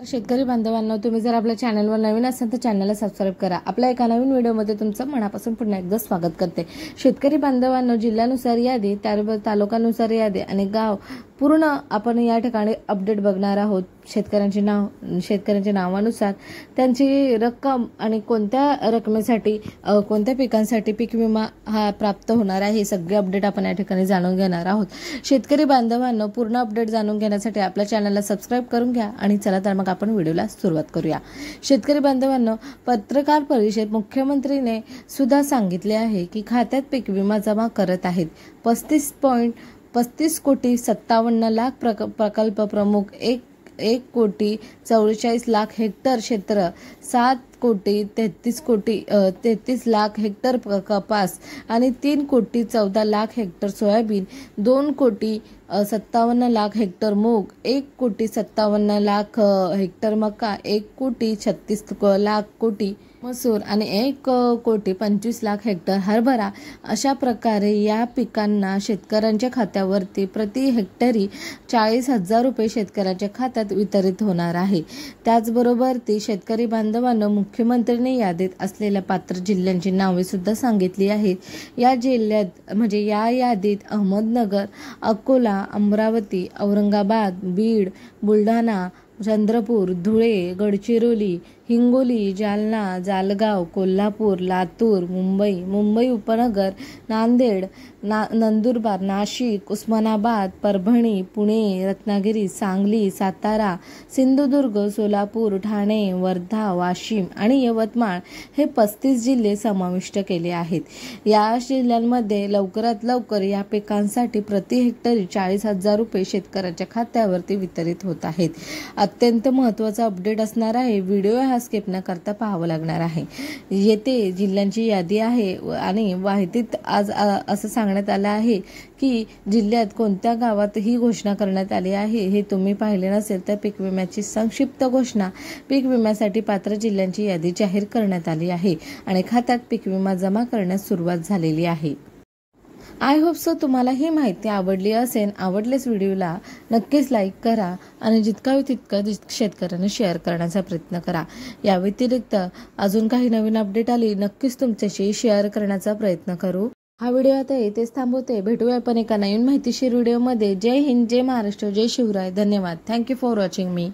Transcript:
शेतकरी बांधवांनो, तुम्ही जर आपल्या चॅनलवर नवीन असाल तर चॅनलला सबस्क्राइब करा। आपल्या एका नवीन व्हिडिओमध्ये तुमचं मनापासून पुन्हा एकदा स्वागत करते। शेतकरी बांधवांनो, जिल्ह्यानुसार यादी, त्याबरोबर तालुक्यानुसार यादी आणि गाव पूर्ण आपण या ठिकाणी अपडेट बघणार आहोत। शेतकऱ्यांच्या नावानुसार त्यांची रक्कम आणि कोणत्या रकमेसाठी कोणत्या पिकांसाठी पीक विमा हा प्राप्त होणार आहे, हे सगळे अपडेट आपण या ठिकाणी जाणून घेणार आहोत। शेतकरी बांधवांनो, पूर्ण अपडेट जाणून घेण्यासाठी आपल्या चॅनलला सबस्क्राइब करून घ्या आणि चला तर मग आपण व्हिडिओला सुरुवात करूया। शेतकरी बांधवांनो, पत्रकार परिषदेत मुख्यमंत्रीने सुद्धा सांगितले आहे की खात्यात पीक विमा जमा करत आहेत। 35 कोटी 57 लाख प्रकल्प प्रमुख 1 कोटी 44 लाख हेक्टर क्षेत्र, 7 कोटी 33 लाख हेक्टर कपास आणि 3 कोटी 14 लाख हेक्टर सोयाबीन, 2 कोटी 57 लाख हेक्टर मूग, 1 कोटी 57 लाख हेक्टर मका, 1 कोटी 36 लाख मसूर आणि 1 कोटी 25 लाख हेक्टर हरभरा, अशा प्रकारे या पिकांना शेतकऱ्यांच्या खात्यावरती प्रति हेक्टरी 40,000 रुपये शेतकऱ्यांच्या खात्यात वितरित होणार आहे। त्याचबरोबर शेतकरी बांधवांनो, मुख्यमंत्र्यांनी यादीत असलेल्या पात्र जिल्ह्यांची नावे सुद्धा सांगितली आहेत। या जिल्ह्यात म्हणजे या यादीत अहमदनगर, अकोला, अमरावती, औरंगाबाद, बीड, बुलढाणा, चंद्रपूर, धुळे, गडचिरोली, हिंगोली, जालना, जळगाव, कोल्हापूर, लातूर, मुंबई उपनगर, नांदेड, नंदुरबार, नाशिक, उस्मानाबाद, परभणी, पुणे, रत्नागिरी, सांगली, सातारा, सिंधुदुर्ग, सोलापूर, ठाणे, वर्धा, वाशिम आणि यवतमाळ हे 35 जिल्हे समाविष्ट केले आहेत। या जिल्ह्यांमध्ये लवकरात लवकर या पिकांसाठी प्रति हेक्टरी 40,000 रुपये शेतकऱ्यांच्या खात्यावरती वितरित होत आहेत। अत्यंत महत्त्वाचा अपडेट असणार आहे, व्हिडिओ हा स्किप न करता पाहावा लागणार आहे। येथे जिल्ह्यांची यादी आहे आणि माहितीत आज असं सांगण्यात आलं आहे की जिल्ह्यात कोणत्या गावात ही घोषणा करण्यात आली आहे। हे तुम्ही पाहिले नसेल तर पीक विम्याची संक्षिप्त घोषणा, पीक विम्यासाठी पात्र जिल्ह्यांची यादी जाहीर करण्यात आली आहे आणि खात्यात पीक विमा जमा करण्यास सुरुवात झालेली आहे। आय होप सो तुम्हाला ही माहिती आवडली असेल। आवडल्यास व्हिडिओला नक्कीच लाईक करा आणि जितका होईल तितका शेतकऱ्यांना शेअर करण्याचा प्रयत्न करा। या व्यतिरिक्त अजून काही नवीन अपडेट आली नक्कीच तुमच्याशी शेअर करण्याचा प्रयत्न करू। हा व्हिडिओ आता इथेच थांबवते। भेटूया आपण एका नवीन माहितीशीर व्हिडिओमध्ये। जय हिंद, जय महाराष्ट्र, जय शिवराय। धन्यवाद। Thank you for watching me.